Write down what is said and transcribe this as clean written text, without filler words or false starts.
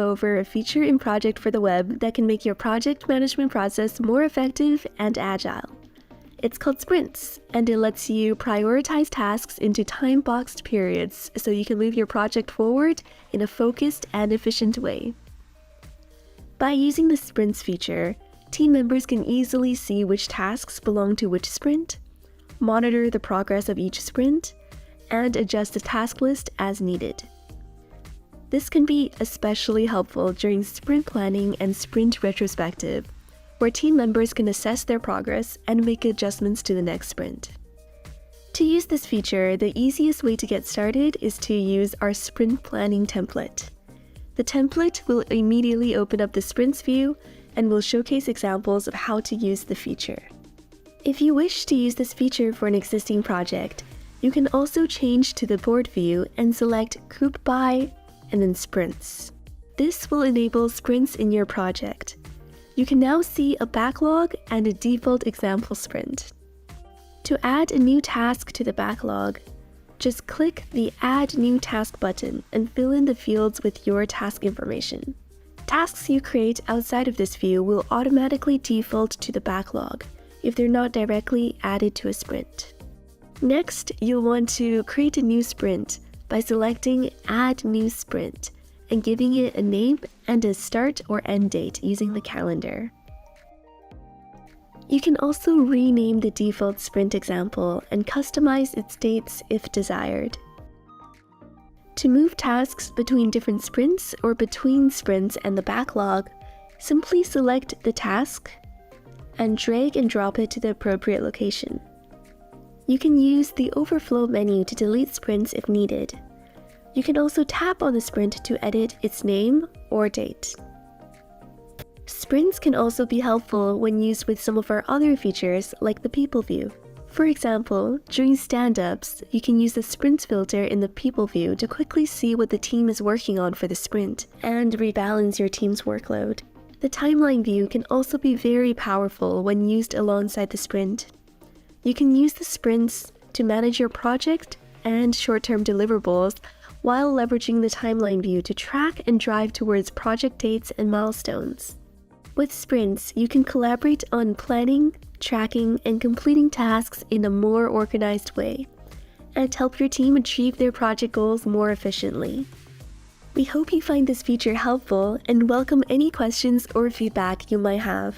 over a feature in Project for the web that can make your project management process more effective and agile. It's called Sprints, and it lets you prioritize tasks into time-boxed periods so you can move your project forward in a focused and efficient way. By using the Sprints feature, team members can easily see which tasks belong to which sprint, monitor the progress of each sprint, and adjust the task list as needed. This can be especially helpful during sprint planning and sprint retrospective, where team members can assess their progress and make adjustments to the next sprint. To use this feature, the easiest way to get started is to use our sprint planning template. The template will immediately open up the sprints view and will showcase examples of how to use the feature. If you wish to use this feature for an existing project, you can also change to the board view and select Group By and then Sprints. This will enable sprints in your project. You can now see a backlog and a default example sprint. To add a new task to the backlog, just click the Add New Task button and fill in the fields with your task information. Tasks you create outside of this view will automatically default to the backlog if they're not directly added to a sprint. Next, you'll want to create a new sprint by selecting Add New Sprint and giving it a name and a start or end date using the calendar. You can also rename the default sprint example and customize its dates if desired. To move tasks between different sprints or between sprints and the backlog, simply select the task and drag and drop it to the appropriate location. You can use the overflow menu to delete sprints if needed. You can also tap on the sprint to edit its name or date. Sprints can also be helpful when used with some of our other features like the People view. For example, during stand-ups, you can use the Sprints filter in the People view to quickly see what the team is working on for the sprint and rebalance your team's workload. The Timeline view can also be very powerful when used alongside the sprint. You can use the sprints to manage your project and short-term deliverables while leveraging the Timeline view to track and drive towards project dates and milestones. With sprints, you can collaborate on planning, tracking, and completing tasks in a more organized way, and help your team achieve their project goals more efficiently. We hope you find this feature helpful and welcome any questions or feedback you might have.